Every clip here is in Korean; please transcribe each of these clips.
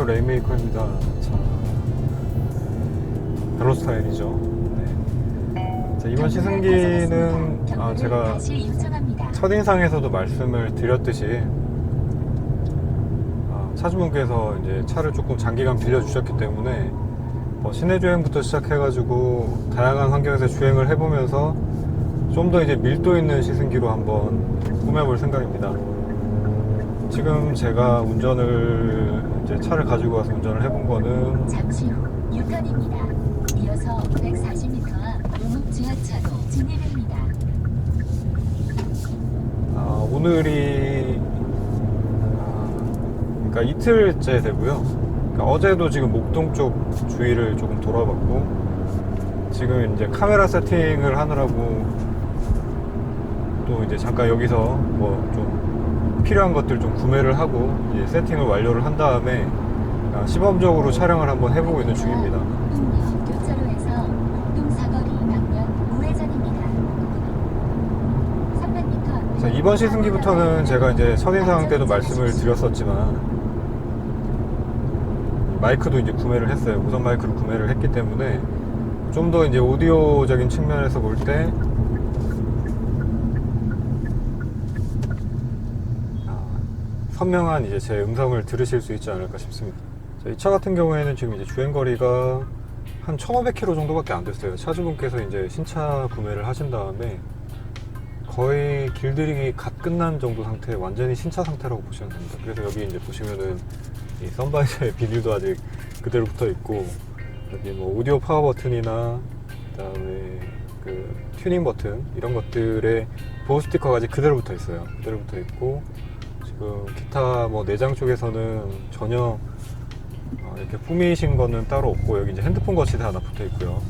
레인메이커입니다. 자, 벨로 스타일이죠. 네. 자, 이번 시승기는 제가 첫인상에서도 말씀을 드렸듯이 차주분께서 이제 차를 조금 장기간 빌려주셨기 때문에 시내 주행부터 시작해가지고 다양한 환경에서 주행을 해보면서 좀 더 이제 밀도 있는 시승기로 한번 꾸며볼 생각입니다. 지금 제가 이제 차를 가지고 와서 운전을 해본 거는 잠시 후 유턴입니다. 이어서 140m 앞 용목 지하차로 진입입니다. 오늘이 그러니까 이틀째 되고요. 그러니까 어제도 지금 목동 쪽 주위를 조금 돌아봤고, 지금 이제 카메라 세팅을 하느라고 또 이제 잠깐 여기서 뭐 좀 필요한 것들 좀 구매를 하고 이제 세팅을 완료를 한 다음에 시범적으로 촬영을 한번 해보고 있는 중입니다. 교차로에서 목동 사거리 방면 우회전입니다. 300m. 자, 이번 시승기부터는 제가 이제 첫인상 때도 말씀을 드렸었지만 마이크도 이제 구매를 했어요. 무선 마이크를 구매를 했기 때문에 좀 더 이제 오디오적인 측면에서 볼 때 선명한 이제 제 음성을 들으실 수 있지 않을까 싶습니다. 자, 이 차 같은 경우에는 지금 이제 주행거리가 한 1,500km 정도밖에 안 됐어요. 차주분께서 이제 신차 구매를 하신 다음에 거의 길들이기 갓 끝난 정도 상태, 완전히 신차 상태라고 보시면 됩니다. 그래서 여기 이제 보시면은 이 선바이저의 비닐도 아직 그대로 붙어 있고, 여기 뭐 오디오 파워 버튼이나 그다음에 그 튜닝 버튼 이런 것들의 보호 스티커가 아직 그대로 붙어 있어요. 그대로 붙어 있고, 지금 기타 뭐 내장 쪽에서는 전혀 이렇게 꾸미신 거는 따로 없고, 여기 이제 핸드폰 거치대 하나 붙어 있고요.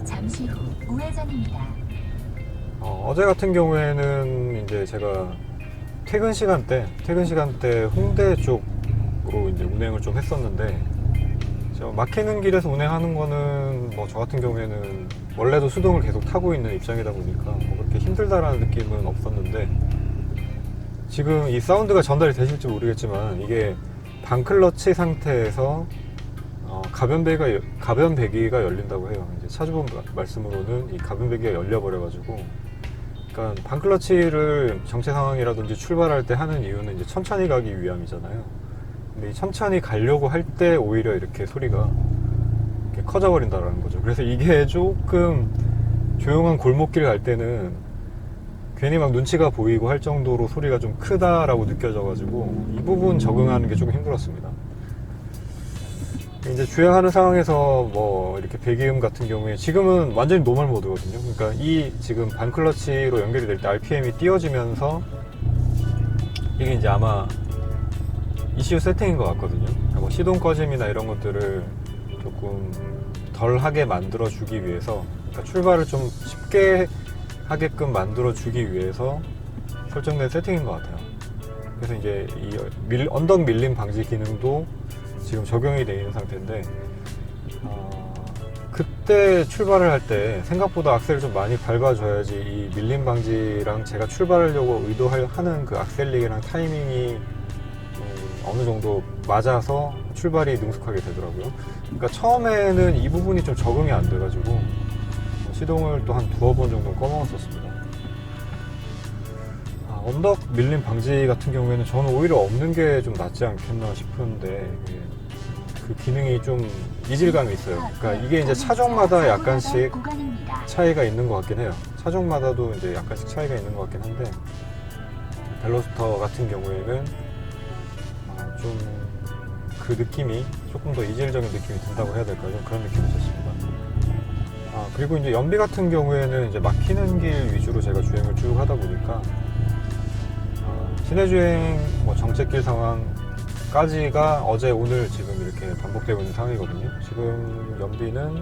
잠시 후 우회전입니다. 어제 같은 경우에는 이제 제가 퇴근 시간대 홍대 쪽으로 이제 운행을 좀 했었는데, 막히는 길에서 운행하는 거는 뭐 저 같은 경우에는 원래도 수동을 계속 타고 있는 입장이다 보니까 뭐 그렇게 힘들다라는 느낌은 없었는데, 지금 이 사운드가 전달이 되실지 모르겠지만 이게 반클러치 상태에서 가변 배기가 열린다고 해요. 이제 차주분 말씀으로는 이 가변 배기가 열려버려가지고, 그러니까 반클러치를 정체 상황이라든지 출발할 때 하는 이유는 이제 천천히 가기 위함이잖아요. 근데 이 천천히 가려고 할 때 오히려 이렇게 소리가 이렇게 커져버린다라는 거죠. 그래서 이게 조금 조용한 골목길 갈 때는 괜히 막 눈치가 보이고 할 정도로 소리가 좀 크다라고 느껴져가지고 이 부분 적응하는 게 조금 힘들었습니다. 이제 주행하는 상황에서 뭐 이렇게 배기음 같은 경우에 지금은 완전히 노멀 모드거든요. 그러니까 이 지금 반클러치로 연결이 될 때 RPM이 띄워지면서 이게 이제 아마 ECU 세팅인 것 같거든요. 그러니까 뭐 시동 꺼짐이나 이런 것들을 조금 덜 하게 만들어 주기 위해서, 그러니까 출발을 좀 쉽게 하게끔 만들어 주기 위해서 설정된 세팅인 것 같아요. 그래서 이제 이 언덕 밀림 방지 기능도 지금 적용이 되어 있는 상태인데, 그때 출발을 할 때 생각보다 악셀을 좀 많이 밟아줘야지 이 밀림 방지랑 제가 출발하려고 의도하는 그 악셀링이랑 타이밍이 어느 정도 맞아서 출발이 능숙하게 되더라고요. 그러니까 처음에는 이 부분이 좀 적응이 안 돼가지고 시동을 또 한 두어 번 정도 꺼먹었었습니다. 언덕 밀림 방지 같은 경우에는 저는 오히려 없는 게 좀 낫지 않겠나 싶은데, 그 기능이 좀 이질감이 있어요. 그러니까 이게 이제 차종마다 약간씩 차이가 있는 것 같긴 해요. 차종마다도 이제 약간씩 차이가 있는 것 같긴 한데, 벨로스터 같은 경우에는 좀 그 느낌이 조금 더 이질적인 느낌이 든다고 해야 될까요? 좀 그런 느낌이 있었습니다. 그리고 이제 연비 같은 경우에는 이제 막히는 길 위주로 제가 주행을 쭉 하다 보니까 시내 주행 뭐 정체길 상황까지가 어제 오늘 지금 이렇게 반복되고 있는 상황이거든요. 지금 연비는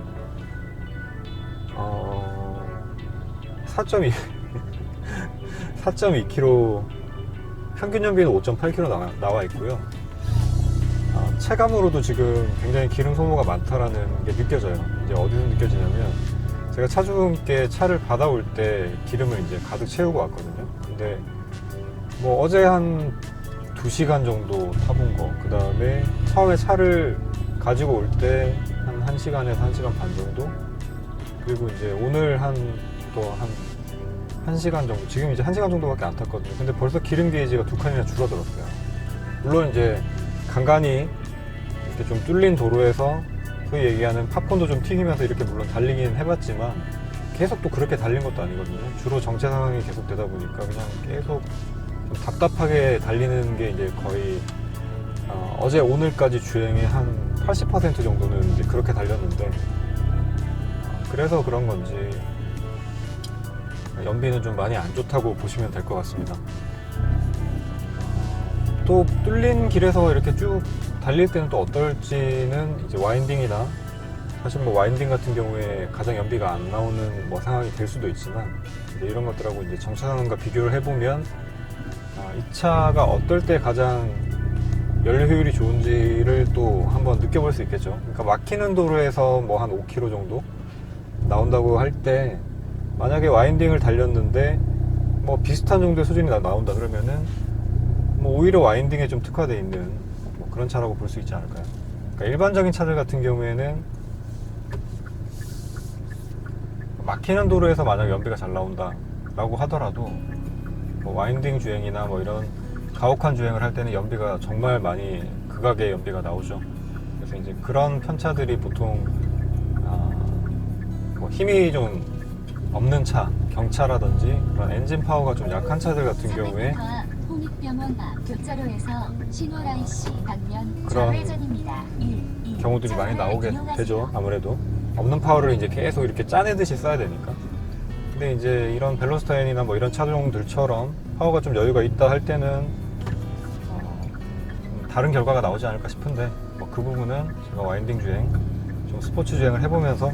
4.2km 평균 연비는 5.8km 나와 있고요. 체감으로도 지금 굉장히 기름 소모가 많다라는 게 느껴져요. 이제 어디서 느껴지냐면, 제가 차주분께 차를 받아올 때 기름을 이제 가득 채우고 왔거든요. 근데 뭐 어제 한 2시간 정도 타본 거, 그 다음에 처음에 차를 가지고 올 때 한 1시간에서 1시간 반 정도, 그리고 이제 오늘 또 한 1시간 정도, 지금 이제 1시간 정도밖에 안 탔거든요. 근데 벌써 기름 게이지가 2칸이나 줄어들었어요. 물론 이제 간간히 이렇게 좀 뚫린 도로에서 소위 얘기하는 팝콘도 좀 튀기면서 이렇게 물론 달리긴 해봤지만 계속 또 그렇게 달린 것도 아니거든요. 주로 정체 상황이 계속 되다 보니까 그냥 계속 좀 답답하게 달리는 게 이제 거의 어제 오늘까지 주행의 한 80% 정도는 이제 그렇게 달렸는데, 그래서 그런 건지 연비는 좀 많이 안 좋다고 보시면 될 것 같습니다. 또 뚫린 길에서 이렇게 쭉 달릴 때는 또 어떨지는 이제 와인딩이나, 사실 뭐 와인딩 같은 경우에 가장 연비가 안 나오는 뭐 상황이 될 수도 있지만, 이제 이런 것들하고 이제 정차 상황과 비교를 해보면 이 차가 어떨 때 가장 연료 효율이 좋은지를 또 한번 느껴볼 수 있겠죠. 그러니까 막히는 도로에서 뭐 한 5km 정도 나온다고 할 때, 만약에 와인딩을 달렸는데 뭐 비슷한 정도의 수준이 나온다 그러면은 뭐 오히려 와인딩에 좀 특화되어 있는 뭐 그런 차라고 볼 수 있지 않을까요? 그러니까 일반적인 차들 같은 경우에는 막히는 도로에서 만약 연비가 잘 나온다 라고 하더라도 뭐 와인딩 주행이나 뭐 이런 가혹한 주행을 할 때는 연비가 정말 많이 극악의 연비가 나오죠. 그래서 이제 그런 편차들이 보통 뭐 힘이 좀 없는 차, 경차라든지 그런 엔진 파워가 좀 약한 차들 같은 경우에 홍익병원 앞 교차로에서 신호라인 씨 방면 그런 좌회전입니다. 경우들이 많이 나오게 되죠. 아무래도 없는 파워를 이제 계속 이렇게 짜내듯이 써야 되니까. 근데 이제 이런 벨로스타인이나 뭐 이런 차종들처럼 파워가 좀 여유가 있다 할 때는 다른 결과가 나오지 않을까 싶은데, 뭐 그 부분은 제가 와인딩 주행, 좀 스포츠 주행을 해보면서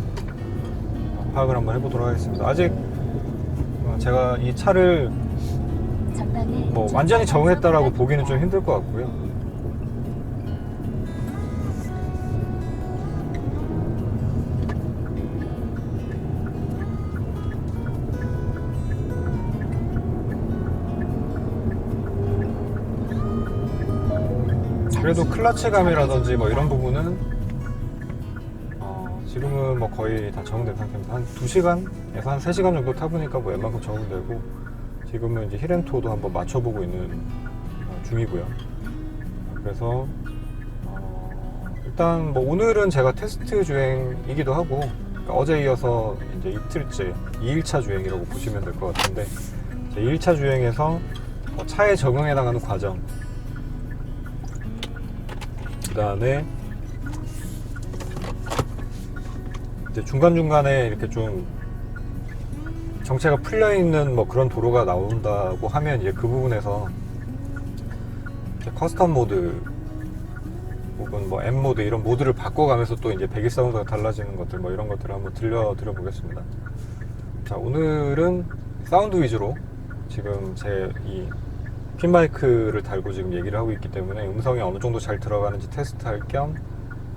파악을 한번 해보도록 하겠습니다. 아직 제가 이 차를 뭐 완전히 적응했다라고 보기는 좀 힘들 것 같고요. 그래도 클러치감이라든지 뭐 이런 부분은 지금은 뭐 거의 다 적응된 상태입니다. 한 2시간에서 한 3시간 정도 타보니까 뭐 웬만큼 적응되고, 지금은 이제 힐앤토도 한번 맞춰보고 있는 중이고요. 그래서 일단 뭐 오늘은 제가 테스트 주행이기도 하고, 그러니까 어제 이어서 이제 이틀째 2일차 주행이라고 보시면 될 것 같은데, 제 1차 주행에서 차에 적응해 나가는 과정, 그 다음에 이제 중간중간에 이렇게 좀 정체가 풀려있는 뭐 그런 도로가 나온다고 하면, 이제 그 부분에서 커스텀 모드 혹은 뭐 M 모드 이런 모드를 바꿔가면서 또 이제 배기 사운드가 달라지는 것들, 뭐 이런 것들을 한번 들려드려 보겠습니다. 자, 오늘은 사운드 위주로 지금 제 이 핀마이크를 달고 지금 얘기를 하고 있기 때문에 음성이 어느 정도 잘 들어가는지 테스트할 겸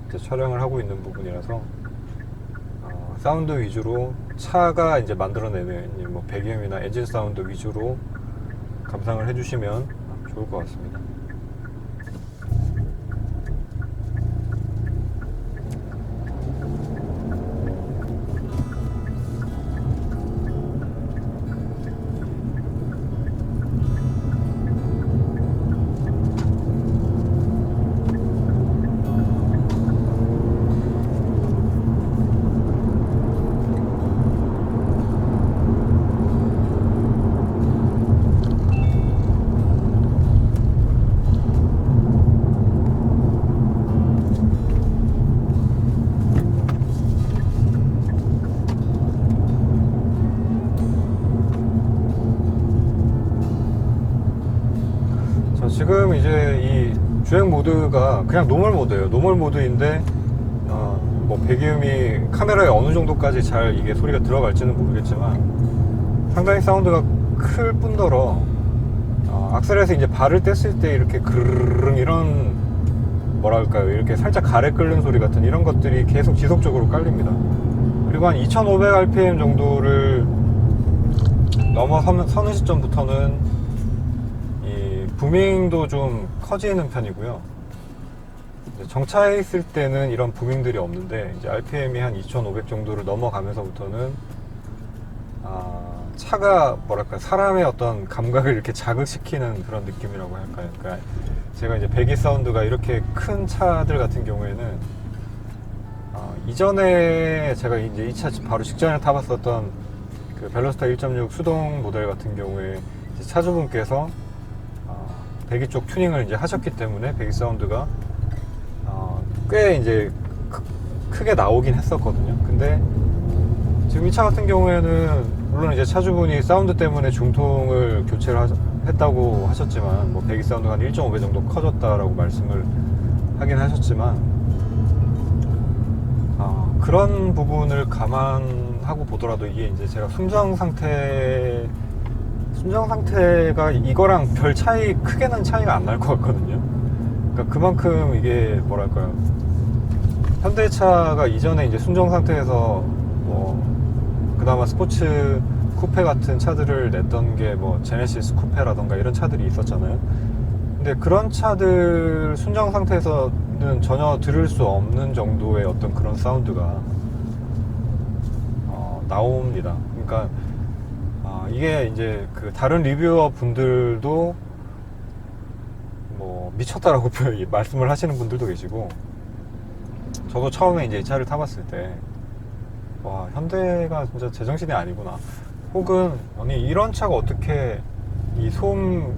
이제 촬영을 하고 있는 부분이라서 사운드 위주로 차가 이제 만들어내는 뭐 배기음이나 엔진 사운드 위주로 감상을 해주시면 좋을 것 같습니다. 지금 이제 이 주행 모드가 그냥 노멀 모드예요. 노멀 모드인데 뭐 배기음이 카메라에 어느 정도까지 잘 이게 소리가 들어갈지는 모르겠지만 상당히 사운드가 클 뿐더러 악셀에서 이제 발을 뗐을 때 이렇게 그르릉 이런 뭐랄까요, 이렇게 살짝 가래 끓는 소리 같은 이런 것들이 계속 지속적으로 깔립니다. 그리고 한 2500rpm 정도를 넘어서는 시점부터는 이 부밍도 좀 커지는 편이고요. 이제 정차해 있을 때는 이런 부밍들이 없는데 이제 RPM이 한 2,500 정도를 넘어가면서부터는 차가 뭐랄까 사람의 어떤 감각을 이렇게 자극시키는 그런 느낌이라고 할까요? 그러니까 제가 이제 배기 사운드가 이렇게 큰 차들 같은 경우에는 이전에 제가 이제 이 차 바로 직전에 타봤었던 그 벨로스타 1.6 수동 모델 같은 경우에 이제 차주분께서 배기 쪽 튜닝을 이제 하셨기 때문에 배기 사운드가 꽤 이제 크게 나오긴 했었거든요. 근데 지금 이 차 같은 경우에는 물론 이제 차주분이 사운드 때문에 중통을 교체를 했다고 하셨지만 뭐 배기 사운드가 한 1.5배 정도 커졌다라고 말씀을 하긴 하셨지만 그런 부분을 감안하고 보더라도 이게 이제 제가 순정 상태가 이거랑 별 차이 크게는 차이가 안 날 것 같거든요. 그러니까 그만큼 이게 뭐랄까요, 현대차가 이전에 이제 순정 상태에서 뭐 그나마 스포츠 쿠페 같은 차들을 냈던 게 뭐 제네시스 쿠페라던가 이런 차들이 있었잖아요. 근데 그런 차들 순정 상태에서는 전혀 들을 수 없는 정도의 어떤 그런 사운드가 나옵니다. 그러니까 이게 이제 그 다른 리뷰어 분들도 뭐 미쳤다라고 말씀을 하시는 분들도 계시고, 저도 처음에 이제 이 차를 타봤을 때 와, 현대가 진짜 제정신이 아니구나, 혹은 아니 이런 차가 어떻게 이 소음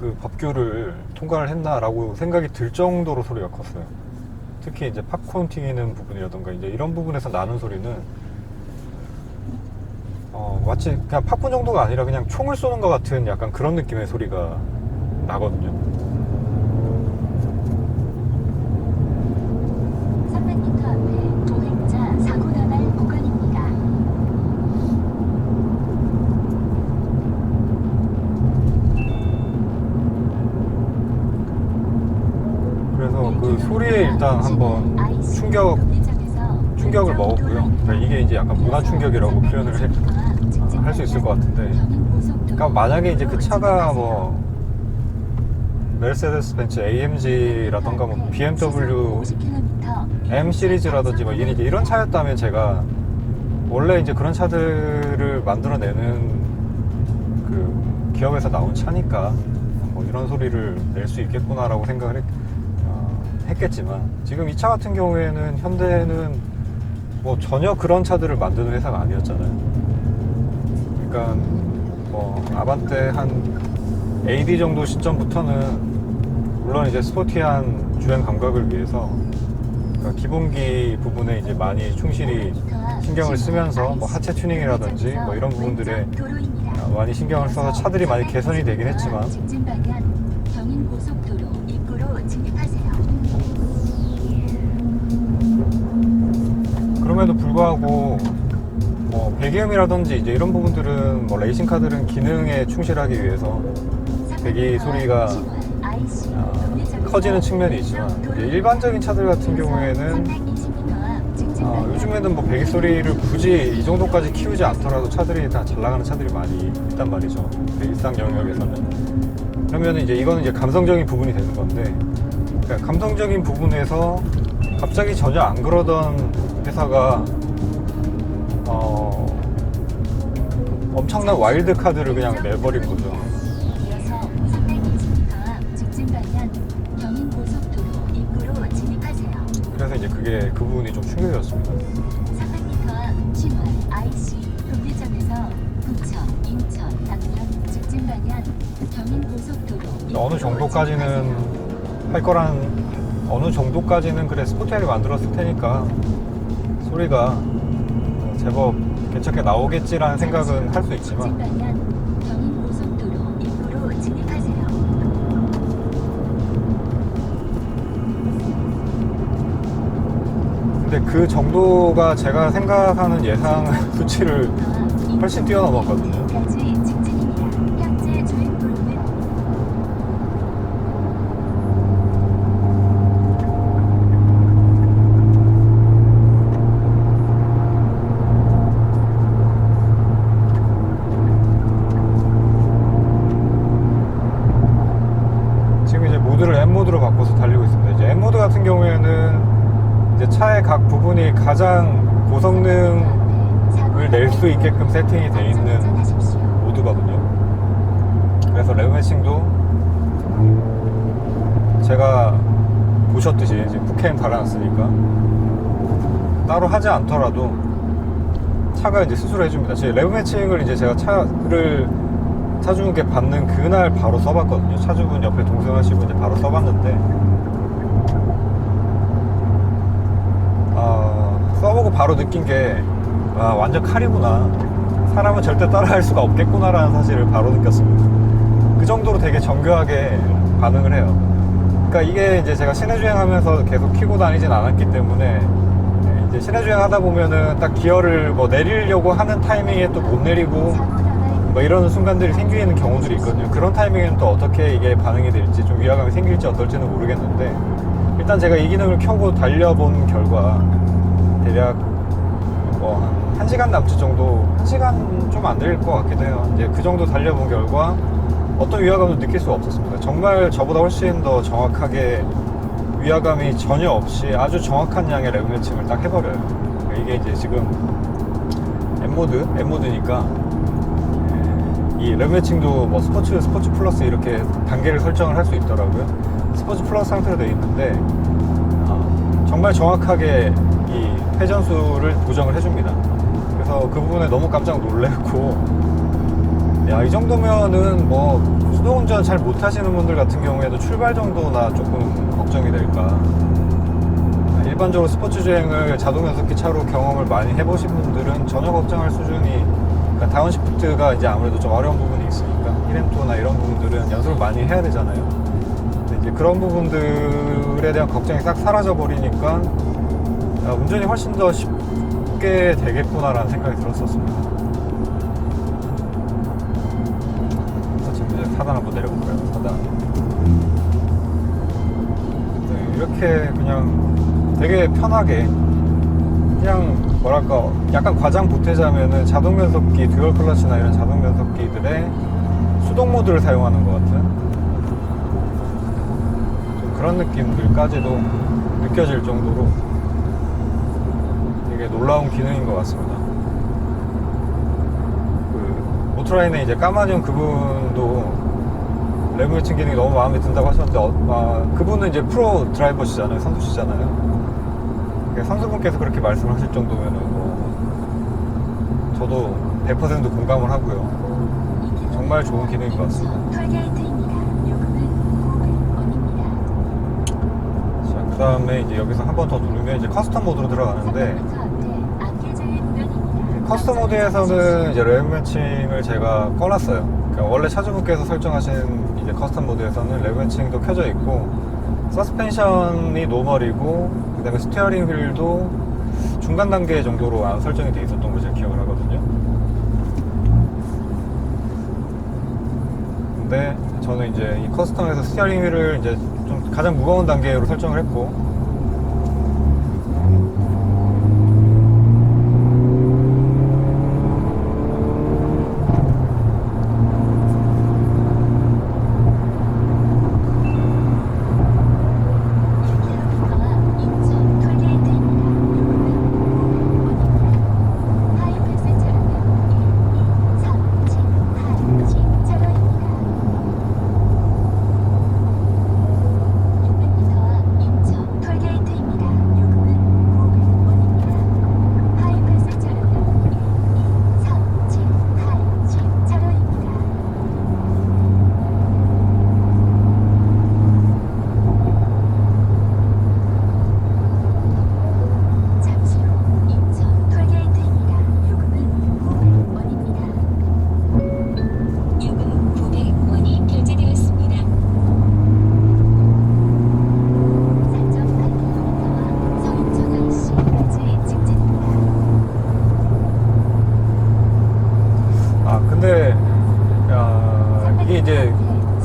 그 법규를 통과를 했나라고 생각이 들 정도로 소리가 컸어요. 특히 이제 팝콘 튀기는 부분이라던가 이제 이런 부분에서 나는 소리는 마치 그냥 팝콘 정도가 아니라 그냥 총을 쏘는 것 같은 약간 그런 느낌의 소리가 나거든요. 300m 앞에 보행자 사고 나갈 구간입니다. 그래서 그 소리에 일단 한번 충격을 먹었고요. 그러니까 이게 이제 약간 문화 충격이라고 표현을 할 수 있을 것 같은데, 그러니까 만약에 이제 그 차가 뭐 메르세데스 벤츠 AMG라던가 뭐 BMW M 시리즈라든지 뭐 이런 차였다면 제가 원래 이제 그런 차들을 만들어내는 그 기업에서 나온 차니까 뭐 이런 소리를 낼 수 있겠구나라고 생각을 했겠지만, 지금 이 차 같은 경우에는 현대는 뭐 전혀 그런 차들을 만드는 회사가 아니었잖아요. 그러니까 뭐 아반떼 한 AD 정도 시점부터는 물론 이제 스포티한 주행 감각을 위해서 그러니까 기본기 부분에 이제 많이 충실히 신경을 쓰면서 뭐 하체 튜닝이라든지 뭐 이런 부분들에 많이 신경을 써서 차들이 많이 개선이 되긴 했지만, 그럼에도 불구하고 뭐 배기음이라든지 이제 이런 부분들은 뭐 레이싱카들은 기능에 충실하기 위해서 배기 소리가 커지는 측면이 있지만, 이제 일반적인 차들 같은 경우에는 요즘에는 뭐 배기 소리를 굳이 이 정도까지 키우지 않더라도 차들이 다 잘 나가는 차들이 많이 있단 말이죠, 일상 영역에서는. 그러면 이제 이거는 이제 감성적인 부분이 되는 건데, 그러니까 감성적인 부분에서 갑자기 전혀 안 그러던 회사가 엄청난 와일드 카드를 그냥 내버린 거죠. 이어서 320m 앞 직진 방향 경인고속도로 입구로 진입하세요. 그래서 이제 그게 그 부분이 좀 충격이었습니다. 300m 앞 신월 IC 분기점에서 부천, 인천, 당면 직진 방향 경인고속도로 어느 정도까지는 할 거란, 어느 정도까지는 그래 스포티하게 만들었을 테니까 소리가 제법 괜찮게 나오겠지라는 생각은 할 수 있지만, 경인고속도로 입구로 진입하세요. 근데 그 정도가 제가 생각하는 예상 수치를 훨씬 뛰어넘었거든요. 직진입니다. 현재 주행거리는 지금 가장 고성능을 낼 수 있게끔 세팅이 되어 있는 모드거든요. 그래서 레브 매칭도 제가 보셨듯이 지금 4K 달아놨으니까 따로 하지 않더라도 차가 이제 스스로 해줍니다. 제 레브 매칭을 이제 제가 차를 차주분께 받는 그날 바로 써봤거든요. 차주분 옆에 동승하시고 이제 바로 써봤는데, 써보고 바로 느낀 게, 완전 칼이구나. 사람은 절대 따라할 수가 없겠구나라는 사실을 바로 느꼈습니다. 그 정도로 되게 정교하게 반응을 해요. 그러니까 이게 이제 제가 시내 주행하면서 계속 키고 다니진 않았기 때문에, 이제 시내 주행 하다 보면은 딱 기어를 뭐 내리려고 하는 타이밍에 또 못 내리고 뭐 이런 순간들이 생기는 경우들이 있거든요. 그런 타이밍에는 또 어떻게 이게 반응이 될지, 좀 위화감이 생길지 어떨지는 모르겠는데, 일단 제가 이 기능을 켜고 달려본 결과 대략 뭐 한 1시간 남짓 정도, 1시간 좀 안 될 것 같기도 해요. 이제 그 정도 달려본 결과 어떤 위화감도 느낄 수가 없었습니다. 정말 저보다 훨씬 더 정확하게 위화감이 전혀 없이 아주 정확한 양의 레브 매칭을 딱 해버려요. 이게 이제 지금 M모드니까 이 레브 매칭도 뭐 스포츠 플러스 이렇게 단계를 설정을 할 수 있더라고요. 스포츠 플러스 상태로 되어 있는데 정말 정확하게 이 회전수를 보정을 해줍니다. 그래서 그 부분에 너무 깜짝 놀랐고, 야, 이 정도면은 뭐 수동운전 잘 못하시는 분들 같은 경우에도 출발 정도나 조금 걱정이 될까. 일반적으로 스포츠 주행을 자동 변속기 차로 경험을 많이 해보신 분들은 전혀 걱정할 수준이, 그러니까 다운시프트가 이제 아무래도 좀 어려운 부분이 있으니까 1M2나 이런 부분들은 연습을 많이 해야 되잖아요. 근데 이제 그런 부분들에 대한 걱정이 싹 사라져 버리니까 운전이 훨씬 더 쉽게 되겠구나라는 생각이 들었었습니다. 그래서 지금 이제 4단 한번 내려볼까요? 4단. 네, 이렇게 그냥 되게 편하게, 그냥 뭐랄까 약간 과장 보태자면은 자동 변속기, 듀얼 클러치나 이런 자동 변속기들의 수동 모드를 사용하는 것 같은 좀 그런 느낌들까지도 느껴질 정도로 되게 놀라운 기능인 것 같습니다. 그 오토라인에 이제 까마뇽 그분도 레브 매칭 기능이 너무 마음에 든다고 하셨는데, 그분은 이제 프로 드라이버시잖아요. 선수시잖아요. 선수분께서 그렇게 말씀하실 정도면은 뭐 저도 100% 공감을 하고요. 정말 좋은 기능인 것 같습니다. 자, 그 다음에 이제 여기서 한 번 더 누르면 이제 커스텀 모드로 들어가는데, 커스텀 모드에서는 이제 레브 매칭을 제가 꺼놨어요. 그러니까 원래 차주분께서 설정하신 이제 커스텀 모드에서는 레브 매칭도 켜져 있고, 서스펜션이 노멀이고, 그 다음에 스티어링 휠도 중간 단계 정도로 설정이 돼 있었던 걸 제가 기억을 하거든요. 근데 저는 이제 이 커스텀에서 스티어링 휠을 이제 좀 가장 무거운 단계로 설정을 했고,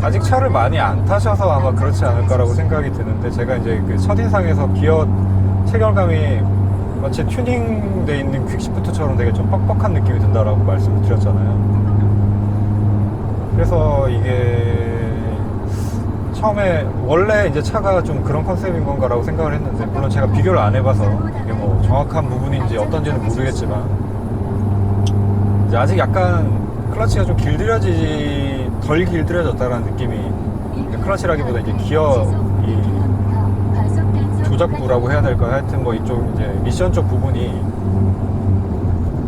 아직 차를 많이 안 타셔서 아마 그렇지 않을까라고 생각이 드는데, 제가 이제 그 첫인상에서 기어 체결감이 마치 튜닝돼 있는 퀵시프트처럼 되게 좀 뻑뻑한 느낌이 든다라고 말씀을 드렸잖아요. 그래서 이게 처음에 원래 이제 차가 좀 그런 컨셉인 건가라고 생각을 했는데, 물론 제가 비교를 안 해봐서 이게 뭐 정확한 부분인지 어떤지는 모르겠지만 이제 아직 약간 클러치가 좀 덜 길들여졌다라는 느낌이, 클러치라기보다 이제 기어 이 조작부라고 해야 될까, 하여튼 뭐 이쪽 이제 미션 쪽 부분이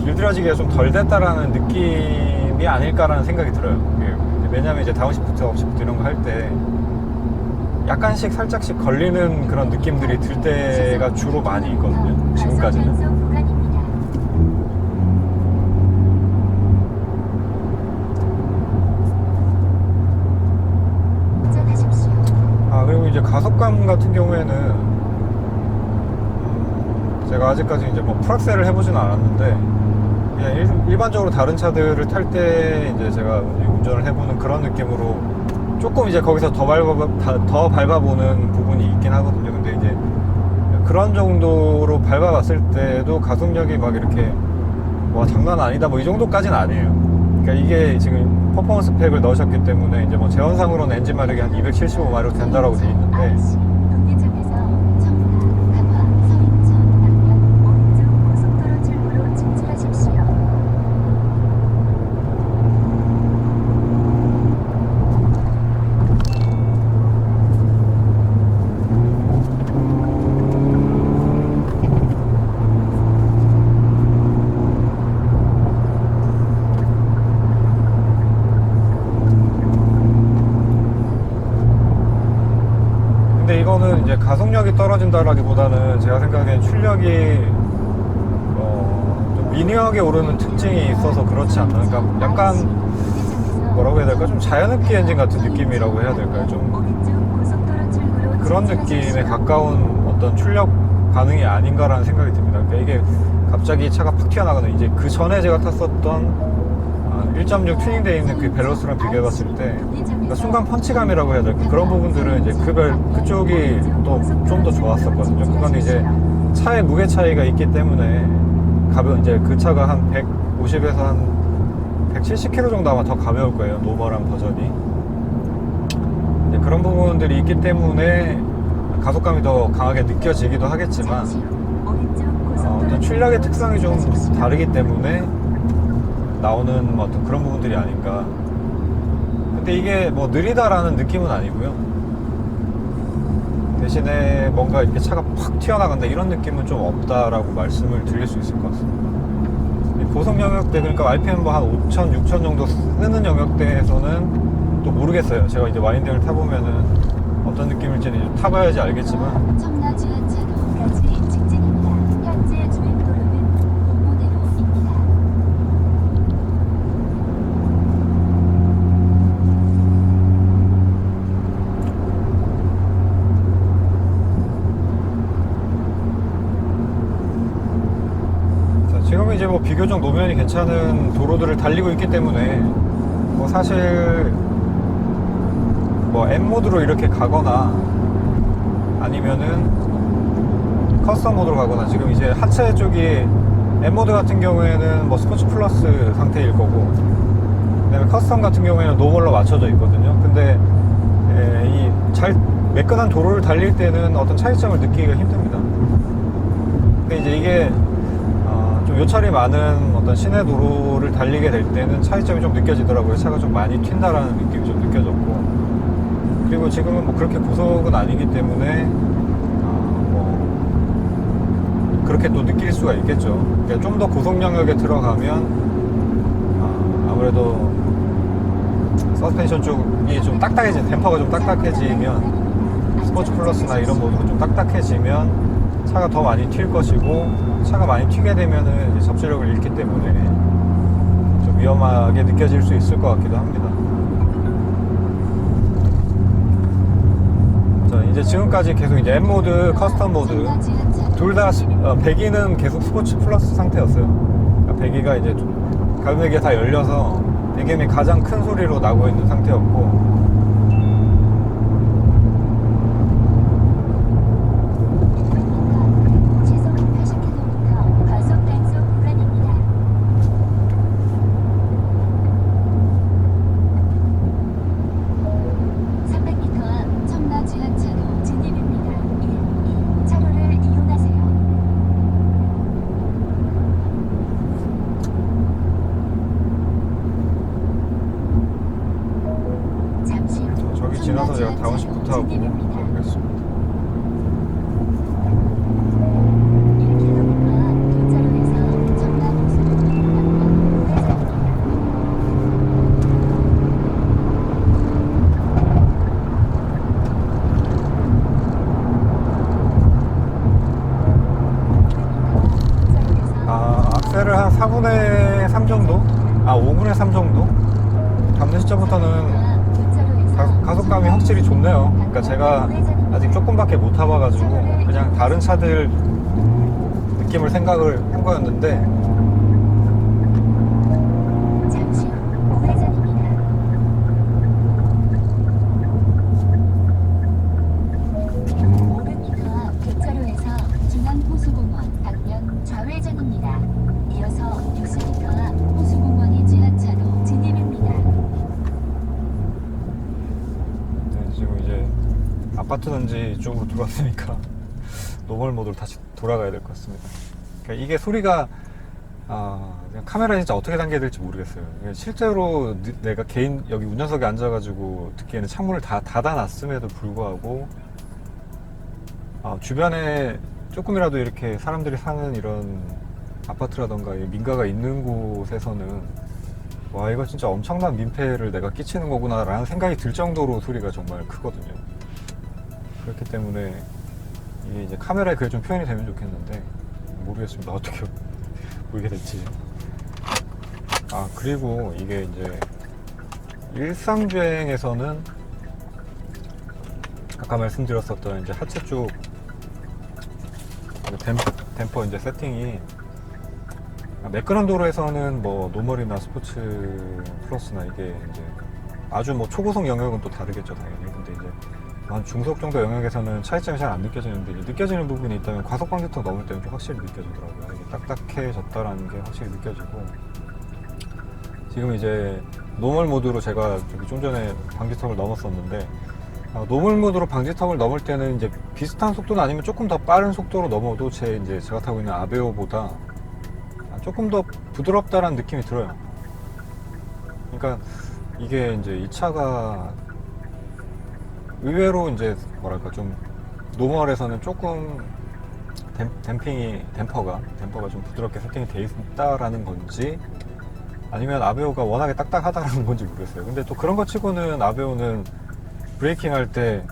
길들여지기가 좀 덜 됐다라는 느낌이 아닐까라는 생각이 들어요. 왜냐면 이제 다운시프트, 업시프트 이런 거 할 때 약간씩 살짝씩 걸리는 그런 느낌들이 들 때가 주로 많이 있거든요, 지금까지는. 그리고 이제 가속감 같은 경우에는 제가 아직까지 이제 뭐 풀악셀을 해보진 않았는데, 그냥 일반적으로 다른 차들을 탈 때 이제 제가 운전을 해보는 그런 느낌으로 조금 이제 거기서 더 밟아보는 부분이 있긴 하거든요. 근데 이제 그런 정도로 밟아봤을 때도 가속력이 막 이렇게 와 장난 아니다 뭐 이 정도까지는 아니에요. 그러니까 이게 지금 퍼포먼스 팩을 넣으셨기 때문에 이제 뭐 제원상으로는 엔진 마력이 한 275마력 된다라고 돼 있는데, 근데 이거는 이제 가속력이 떨어진다라기보다는 제가 생각엔 출력이 좀 미묘하게 오르는 특징이 있어서 그렇지 않나. 그러니까 약간 뭐라고 해야 될까, 좀 자연흡기 엔진 같은 느낌이라고 해야 될까요? 좀 그런 느낌에 가까운 어떤 출력 반응이 아닌가라는 생각이 듭니다. 그러니까 이게 갑자기 차가 팍 튀어나가는, 이제 그 전에 제가 탔었던 1.6 튜닝되어 있는 그 벨로스랑 비교해봤을 때, 그러니까 순간 펀치감이라고 해야 될까, 그런 부분들은 이제 그쪽이 또 좀 더 좋았었거든요. 그건 이제 차의 무게 차이가 있기 때문에 이제 그 차가 한 150에서 한 170kg 정도 아마 더 가벼울 거예요, 노멀한 버전이. 이제 그런 부분들이 있기 때문에 가속감이 더 강하게 느껴지기도 하겠지만, 어떤 출력의 특성이 좀 다르기 때문에 나오는 뭐 어떤 그런 부분들이 아닌가. 근데 이게 뭐 느리다라는 느낌은 아니고요. 대신에 뭔가 이렇게 차가 팍 튀어나간다 이런 느낌은 좀 없다라고 말씀을 드릴 수 있을 것 같습니다. 고속 영역대, 그러니까 RPM 뭐 한 5,000, 6,000 정도 쓰는 영역대에서는 또 모르겠어요. 제가 이제 와인딩을 타보면은 어떤 느낌일지는 이제 타봐야지 알겠지만, 청라지하차도까지 직진입니다. 현재 주행도로는 도보대로입니다. 지금은 이제 뭐 비교적 노면이 괜찮은 도로들을 달리고 있기 때문에 뭐 사실 뭐 M 모드로 이렇게 가거나 아니면은 커스텀 모드로 가거나, 지금 이제 하체 쪽이 M 모드 같은 경우에는 뭐 스포츠 플러스 상태일 거고, 그다음에 커스텀 같은 경우에는 노멀로 맞춰져 있거든요. 근데 이 잘 매끈한 도로를 달릴 때는 어떤 차이점을 느끼기가 힘듭니다. 근데 이제 이게 좀 요철이 많은 어떤 시내 도로를 달리게 될 때는 차이점이 좀 느껴지더라고요. 차가 좀 많이 튄다라는 느낌이 좀 느껴졌고, 그리고 지금은 뭐 그렇게 고속은 아니기 때문에 뭐 그렇게 또 느낄 수가 있겠죠. 그러니까 좀 더 고속 영역에 들어가면 아무래도 서스펜션 쪽이 좀 딱딱해지면, 댐퍼가 좀 딱딱해지면, 스포츠 플러스나 이런 모드로 좀 딱딱해지면 차가 더 많이 튈 것이고, 차가 많이 튀게 되면은 이제 접지력을 잃기 때문에 좀 위험하게 느껴질 수 있을 것 같기도 합니다. 자, 이제 지금까지 계속 이제 M 모드, 커스텀 모드 둘 다 배기는 계속 스포츠 플러스 상태였어요. 그러니까 배기가 이제 가변배기가 다 열려서 배기음이 가장 큰 소리로 나고 있는 상태였고, 지나서 제가 다운시프트 하고 가보겠습니다. 1km 앞 교차로에서 청라고속도로 악셀을 한 4분의 3 정도? 5분의 3 정도? 밟는 시점부터는 가속감이 확실히 좋네요. 그러니까 제가 아직 조금밖에 못 타봐가지고 그냥 다른 차들 느낌을 생각을 한 거였는데 잠시 후 우회전입니다. 500m 앞 교차로에서 중앙호수공원 방면 좌회전입니다. 이어서 60m 앞 호수공원이 지하차도 진입입니다. 네, 지금 이제 아파트 단지 쪽으로 들어왔으니까 노멀 모드로 다시 돌아가야 될 것 같습니다. 그러니까 이게 소리가 그냥 카메라에 진짜 어떻게 담겨야 될지 모르겠어요. 실제로 내가 개인 여기 운전석에 앉아가지고 듣기에는 창문을 다 닫아놨음에도 불구하고 주변에 조금이라도 이렇게 사람들이 사는 이런 아파트라던가 민가가 있는 곳에서는 와, 이거 진짜 엄청난 민폐를 내가 끼치는 거구나 라는 생각이 들 정도로 소리가 정말 크거든요. 그렇기 때문에 이게 이제 카메라에 그게 좀 표현이 되면 좋겠는데 모르겠습니다. 어떻게 보이게 될지. 그리고 이게 이제 일상주행에서는 아까 말씀드렸었던 이제 하체 쪽 댐퍼 이제 세팅이 매끈한 도로에서는 뭐 노멀이나 스포츠 플러스나 이게 이제 아주 뭐 초고속 영역은 또 다르겠죠, 당연히. 근데 이제 한 중속 정도 영역에서는 차이점이 잘 안 느껴지는데, 이제 느껴지는 부분이 있다면 과속 방지턱 넘을 때는 좀 확실히 느껴지더라고요. 이게 딱딱해졌다라는 게 확실히 느껴지고, 지금 이제 노멀 모드로 제가 저기 좀 전에 방지턱을 넘었었는데, 노멀 모드로 방지턱을 넘을 때는 이제 비슷한 속도는 아니면 조금 더 빠른 속도로 넘어도 제가 타고 있는 아베오보다 조금 더 부드럽다라는 느낌이 들어요. 그러니까 이게 이제 이 차가 의외로 이제 뭐랄까 좀 노멀에서는 조금 댐퍼가 좀 부드럽게 세팅이 돼 있다라는 건지 아니면 아베오가 워낙에 딱딱하다라는 건지 모르겠어요. 근데 또 그런 거 치고는 아베오는 브레이킹 할 때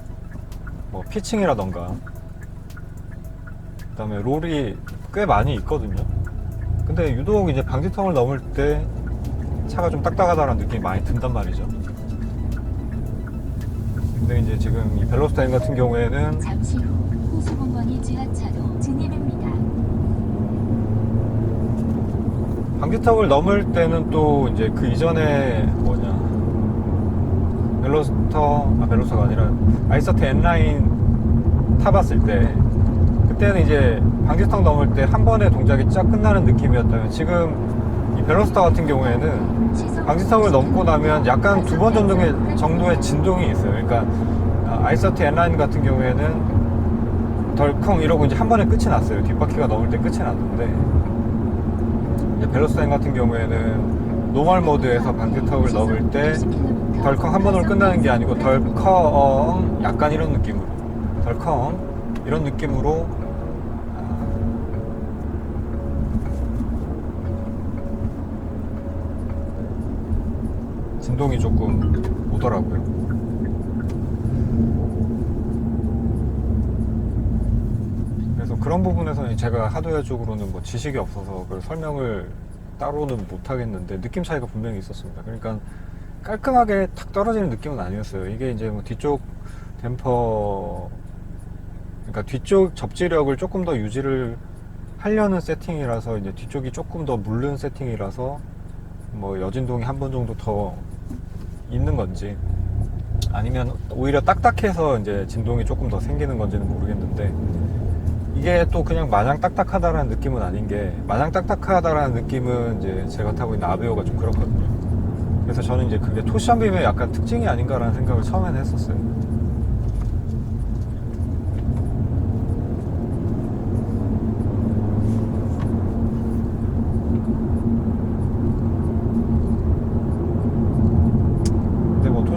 뭐 피칭이라던가 그다음에 롤이 꽤 많이 있거든요. 근데 유독 이제 방지턱을 넘을 때 차가 좀 딱딱하다는 느낌이 많이 든단 말이죠. 근데 이제 지금 이 벨로스타인 같은 경우에는 잠시 후 호수공원이 지하차도 진입입니다. 방지턱을 넘을 때는 또 이제 그 이전에 벨로스터가 아니라 아이서트 N9 타봤을 때 그때는 이제 방지턱 넘을 때 한 번의 동작이 쫙 끝나는 느낌이었다면, 지금 이 벨로스터 같은 경우에는 방지턱을 넘고 나면 약간 두 번 정도의 진동이 있어요. 그러니까 아이서트 N9 같은 경우에는 덜컹 이러고 이제 한 번에 끝이 났어요. 뒷바퀴가 넘을 때 끝이 났는데, 이제 벨로스타인 같은 경우에는 노멀 모드에서 방지턱을 넘을 때 덜컹 한 번으로 끝나는 게 아니고 덜컹 약간 이런 느낌으로, 덜컹 이런 느낌으로 진동이 조금 오더라고요. 그래서 그런 부분에서는 제가 하드웨어 쪽으로는 뭐 지식이 없어서 그걸 설명을 따로는 못 하겠는데 느낌 차이가 분명히 있었습니다. 그러니까 깔끔하게 탁 떨어지는 느낌은 아니었어요. 이게 이제 뭐 뒤쪽 댐퍼, 그러니까 뒤쪽 접지력을 조금 더 유지를 하려는 세팅이라서, 이제 뒤쪽이 조금 더 물른 세팅이라서 뭐 여진동이 한 번 정도 더 있는 건지, 아니면 오히려 딱딱해서 이제 진동이 조금 더 생기는 건지는 모르겠는데, 이게 또 그냥 마냥 딱딱하다라는 느낌은 아닌 게, 마냥 딱딱하다라는 느낌은 이제 제가 타고 있는 아베오가 좀 그렇거든요. 그래서 저는 이제 그게 토시안빔의 약간 특징이 아닌가라는 생각을 처음에는 했었어요.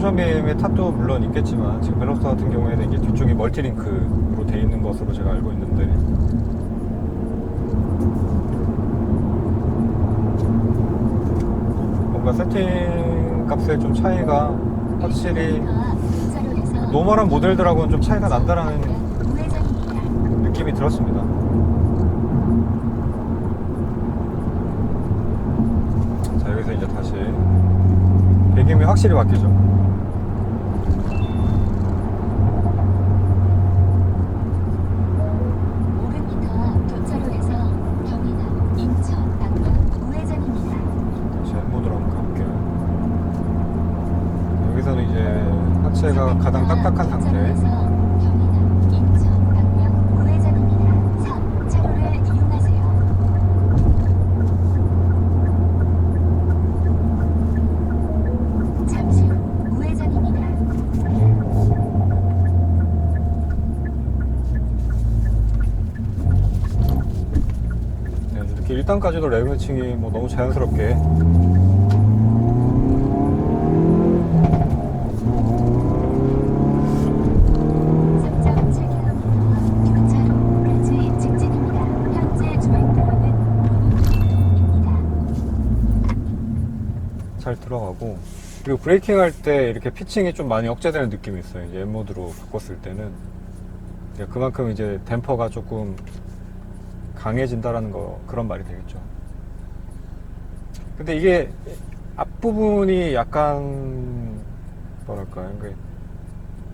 전선빔의 탓도 물론 있겠지만 지금 벨로스터 같은 경우에는 이게 뒤쪽이 멀티링크로 돼 있는 것으로 제가 알고 있는데 뭔가 세팅 값의 좀 차이가 확실히 노멀한 모델들하고는 좀 차이가 난다라는 느낌이 들었습니다. 자, 여기서 이제 다시 배기음이 확실히 바뀌죠. 500m 교차로에서 경인항, 인천, 방면 우회전입니다. 다시 엠모드로 한번 가볼게요. 여기서는 이제 하체가 가장 딱딱한 상태. 경인항, 인천, 방면 우회전입니다. 3. 차로를 이용하세요. 잠시 후 우회전입니다. 네, 이렇게 1단까지도 레벨 매칭이 뭐 너무 자연스럽게 교차로까지 직진입니다. 현재 주행도로는 오른쪽입니다. 잘 들어가고, 그리고 브레이킹 할 때 이렇게 피칭이 좀 많이 억제되는 느낌이 있어요. 이제 M모드로 바꿨을 때는 이제 그만큼 이제 댐퍼가 조금 강해진다라는 거, 그런 말이 되겠죠. 근데 이게 앞부분이 약간 뭐랄까,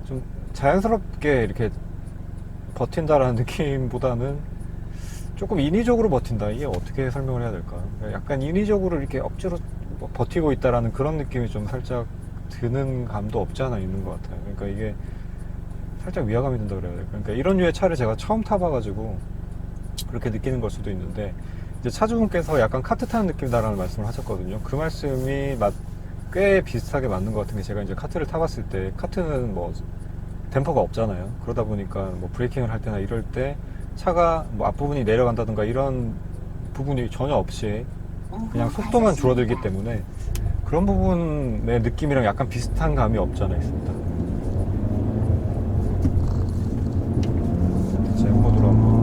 좀 자연스럽게 이렇게 버틴다라는 느낌보다는 조금 인위적으로 버틴다. 이게 어떻게 설명을 해야 될까요? 약간 인위적으로 이렇게 억지로 버티고 있다라는 그런 느낌이 좀 살짝 드는 감도 없지 않아 있는 것 같아요. 그러니까 이게 살짝 위화감이 든다 그래야 될까? 그러니까 이런 류의 차를 제가 처음 타봐가지고 그렇게 느끼는 걸 수도 있는데, 이제 차주분께서 약간 카트 타는 느낌이다라는 말씀을 하셨거든요. 그 말씀이 꽤 비슷하게 맞는 것 같은 게, 제가 이제 카트를 타봤을 때, 카트는 뭐 댐퍼가 없잖아요. 그러다 보니까 뭐 브레이킹을 할 때나 이럴 때 차가 뭐 앞부분이 내려간다든가 이런 부분이 전혀 없이 그냥 속도만 줄어들기 때문에 그런 부분의 느낌이랑 약간 비슷한 감이 없지 않아 있습니다. 제 모드로 한번.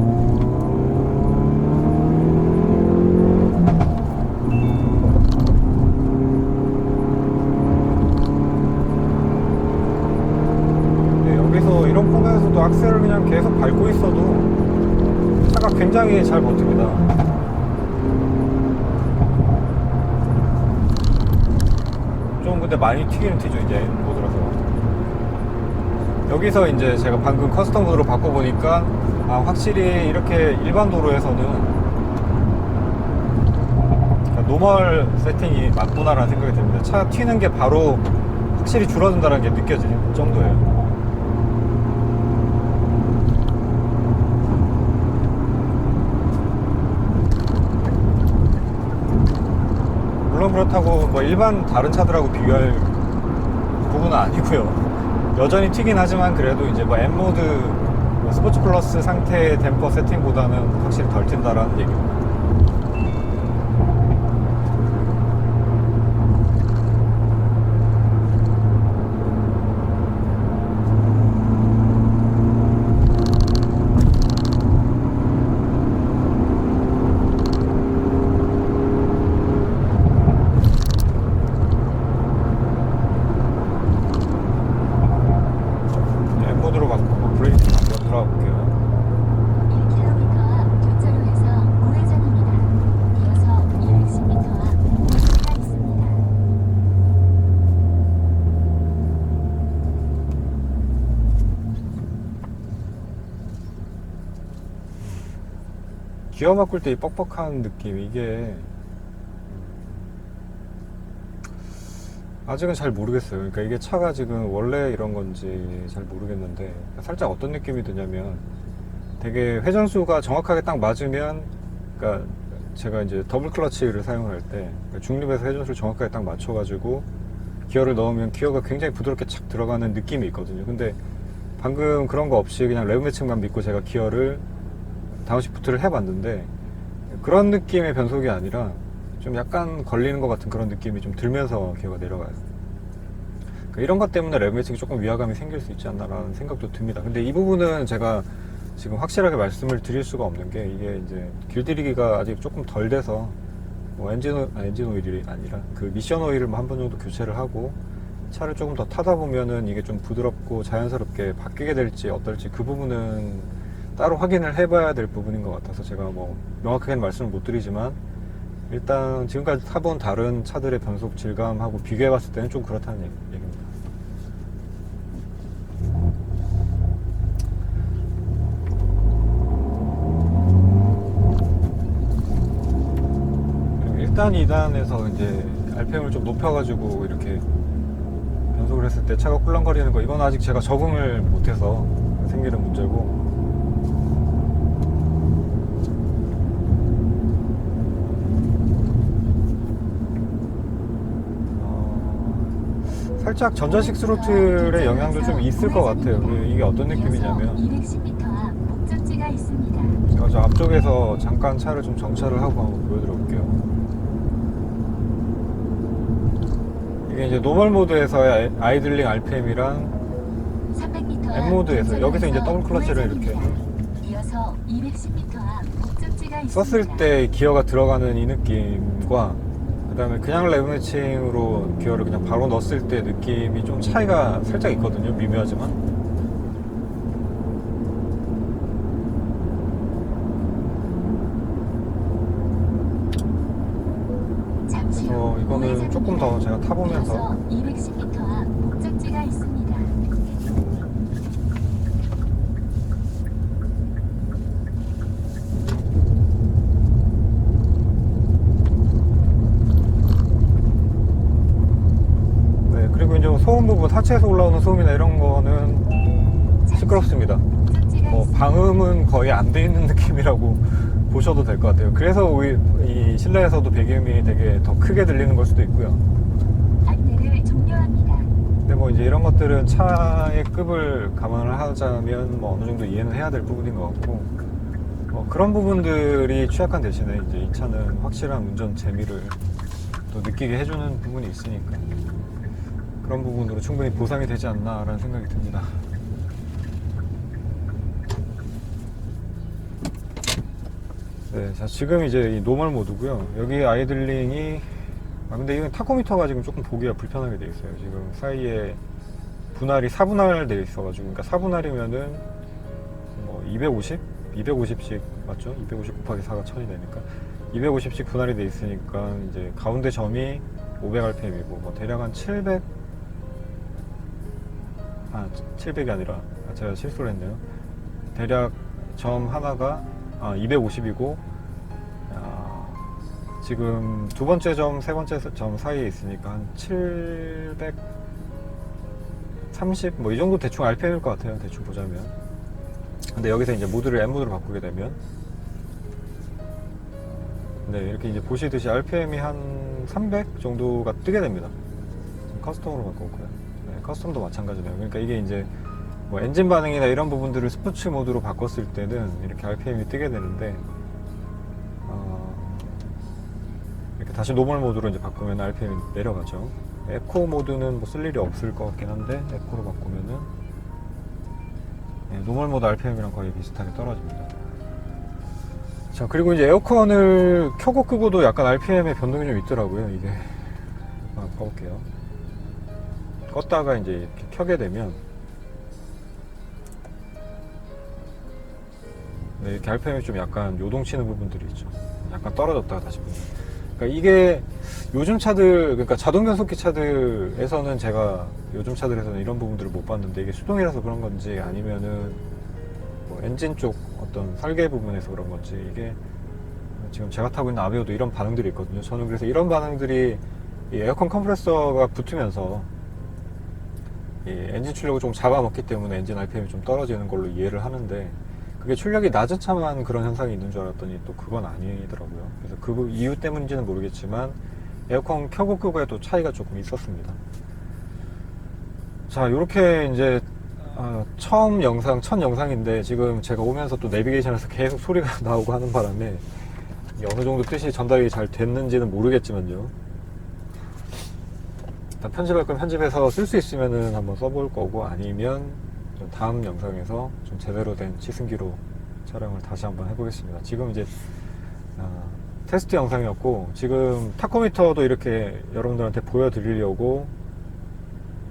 네, 여기서 이런 코너에서도 악셀을 그냥 계속 밟고 있어도 차가 굉장히 잘 버팁니다. 좀 근데 많이 튀기는 튀죠, 이제 모드라서. 여기서 이제 제가 방금 커스텀 모드로 바꿔보니까 확실히 이렇게 일반 도로에서는 노멀 세팅이 맞구나라는 생각이 듭니다. 차 튀는 게 바로 확실히 줄어든다는 게 느껴질 정도예요. 물론 그렇다고 뭐 일반 다른 차들하고 비교할 부분은 아니고요. 여전히 튀긴 하지만 그래도 이제 뭐 M모드 스포츠 플러스 상태의 댐퍼 세팅보다는 확실히 덜 튄다라는 얘기입니다. M모드로 바꾸고 브레이크 한번 들어가 볼게요. 1km 앞 교차로에서 우회전입니다. 이어서 210m 앞 우회전가 있습니다. 기어 바꿀 때 이 뻑뻑한 느낌, 이게 아직은 잘 모르겠어요. 그러니까 이게 차가 지금 원래 이런 건지 잘 모르겠는데, 살짝 어떤 느낌이 드냐면 되게 회전수가 정확하게 딱 맞으면, 그러니까 제가 이제 더블 클러치를 사용을 할 때 중립에서 회전수를 정확하게 딱 맞춰가지고 기어를 넣으면 기어가 굉장히 부드럽게 착 들어가는 느낌이 있거든요. 근데 방금 그런 거 없이 그냥 레브 매칭만 믿고 제가 기어를 다운시프트를 해봤는데, 그런 느낌의 변속이 아니라 좀 약간 걸리는 것 같은 그런 느낌이 좀 들면서 기어가 내려가요. 이런 것 때문에 랩 매칭이 조금 위화감이 생길 수 있지 않나라는 생각도 듭니다. 근데 이 부분은 제가 지금 확실하게 말씀을 드릴 수가 없는 게, 이게 이제 길들이기가 아직 조금 덜 돼서 뭐 엔진 오일이 아니라 그 미션 오일을 뭐 한 번 정도 교체를 하고 차를 조금 더 타다 보면은 이게 좀 부드럽고 자연스럽게 바뀌게 될지 어떨지, 그 부분은 따로 확인을 해봐야 될 부분인 것 같아서 제가 뭐 명확하게는 말씀을 못 드리지만, 일단 지금까지 타본 다른 차들의 변속 질감하고 비교해봤을 때는 좀 그렇다는 얘기입니다. 그리고 1단, 2단에서 이제 RPM을 좀 높여가지고 이렇게 변속을 했을 때 차가 꿀렁거리는 거, 이건 아직 제가 적응을 못해서 생기는 문제고, 살짝 전자식 스로틀의 영향도 좀 있을 것 같아요. 이게 어떤 느낌이냐면, 210m 앞 목적지가 있습니다. 제가 저 앞쪽에서 잠깐 차를 좀 정차를 하고 한번 보여드려 볼게요. 이게 이제 노멀 모드에서의 아이들링 RPM이랑 300m M 모드에서, 여기서 이제 더블 클러치를 이렇게 이어서 210m 앞 목적지가 있습니다. 썼을 때 기어가 들어가는 이 느낌과, 그 다음에 그냥 랩 매칭으로 기어를 그냥 바로 넣었을 때 느낌이 좀 차이가 살짝 있거든요. 미묘하지만. 그래서 이거는 조금 더 제가 타보면서 210m 앞 목적지가 있습니다. 네, 그리고 이제 소음 부분, 하체에서 올라오는 소음이나 이런 거는 시끄럽습니다. 뭐 방음은 거의 안 돼 있는 느낌이라고 보셔도 될 것 같아요. 그래서 이 실내에서도 배기음이 되게 더 크게 들리는 걸 수도 있고요. 안내를 종료합니다. 근데 뭐 이제 이런 것들은 차의 급을 감안을 하자면 뭐 어느 정도 이해는 해야 될 부분인 것 같고, 그런 부분들이 취약한 대신에 이제 이 차는 확실한 운전 재미를 또 느끼게 해주는 부분이 있으니까 그런 부분으로 충분히 보상이 되지 않나라는 생각이 듭니다. 네, 자, 지금 이제 이 노멀 모드고요. 여기 아이들링이, 근데 이건 타코미터가 지금 조금 보기가 불편하게 되어 있어요. 지금 사이에 분할이 4분할 되어 있어가지고, 그러니까 4분할이면은 뭐 250씩 맞죠? 250 곱하기 4가 1000이 되니까 250씩 분할이 되어 있으니까 이제 가운데 점이 500rpm이고 뭐 대략 한 700이 아니라 제가 실수를 했네요. 대략 점 하나가 250이고, 지금 두 번째 점, 세 번째 점 사이에 있으니까 한 730, 뭐 이 정도 대충 RPM일 것 같아요. 대충 보자면. 근데 여기서 이제 모드를 M 모드로 바꾸게 되면, 네, 이렇게 이제 보시듯이 RPM이 한 300 정도가 뜨게 됩니다. 커스텀으로 바꿨고요. 네, 커스텀도 마찬가지네요. 그러니까 이게 이제 뭐 엔진 반응이나 이런 부분들을 스포츠 모드로 바꿨을 때는 이렇게 RPM이 뜨게 되는데, 이렇게 다시 노멀 모드로 이제 바꾸면 RPM이 내려가죠. 에코 모드는 뭐 쓸 일이 없을 것 같긴 한데, 에코로 바꾸면은 노멀 모드 RPM이랑 거의 비슷하게 떨어집니다. 자, 그리고 이제 에어컨을 켜고 끄고도 약간 RPM의 변동이 좀 있더라고요. 이게 꺼볼게요. 껐다가 이제 이렇게 켜게 되면, 네, 이렇게 RPM이 좀 약간 요동치는 부분들이 있죠. 약간 떨어졌다가 다시 보면. 그러니까 이게 요즘 차들, 그러니까 자동 변속기 차들에서는, 제가 요즘 차들에서는 이런 부분들을 못 봤는데, 이게 수동이라서 그런 건지 아니면은 뭐 엔진 쪽 어떤 설계 부분에서 그런 건지, 이게 지금 제가 타고 있는 아베오도 이런 반응들이 있거든요. 저는 그래서 이런 반응들이 이 에어컨 컴프레서가 붙으면서 이 엔진 출력을 좀 잡아먹기 때문에 엔진 RPM이 좀 떨어지는 걸로 이해를 하는데, 그게 출력이 낮은 차만 그런 현상이 있는 줄 알았더니 또 그건 아니더라고요. 그래서 그 이유 때문인지는 모르겠지만 에어컨 켜고 끄고에도 차이가 조금 있었습니다. 자, 이렇게 이제 첫 영상인데, 지금 제가 오면서 또 내비게이션에서 계속 소리가 나오고 하는 바람에 이게 어느 정도 뜻이 전달이 잘 됐는지는 모르겠지만요. 일단 편집할 건 편집해서 쓸 수 있으면은 한번 써볼 거고, 아니면 좀 다음 영상에서 좀 제대로 된 치승기로 촬영을 다시 한번 해보겠습니다. 지금 이제 테스트 영상이었고, 지금 타코미터도 이렇게 여러분들한테 보여드리려고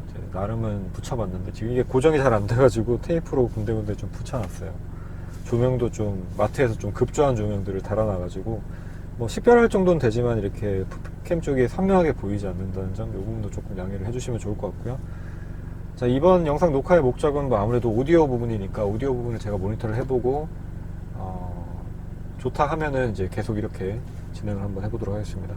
이제 나름은 붙여봤는데, 지금 이게 고정이 잘 안 돼가지고 테이프로 군데군데 좀 붙여놨어요. 조명도 좀 마트에서 좀 급조한 조명들을 달아놔가지고 뭐 식별할 정도는 되지만 이렇게 캠 쪽이 선명하게 보이지 않는다는 점, 이 부분도 조금 양해를 해주시면 좋을 것 같고요. 자, 이번 영상 녹화의 목적은 뭐 아무래도 오디오 부분이니까 오디오 부분을 제가 모니터를 해보고 좋다 하면은 이제 계속 이렇게 진행을 한번 해보도록 하겠습니다.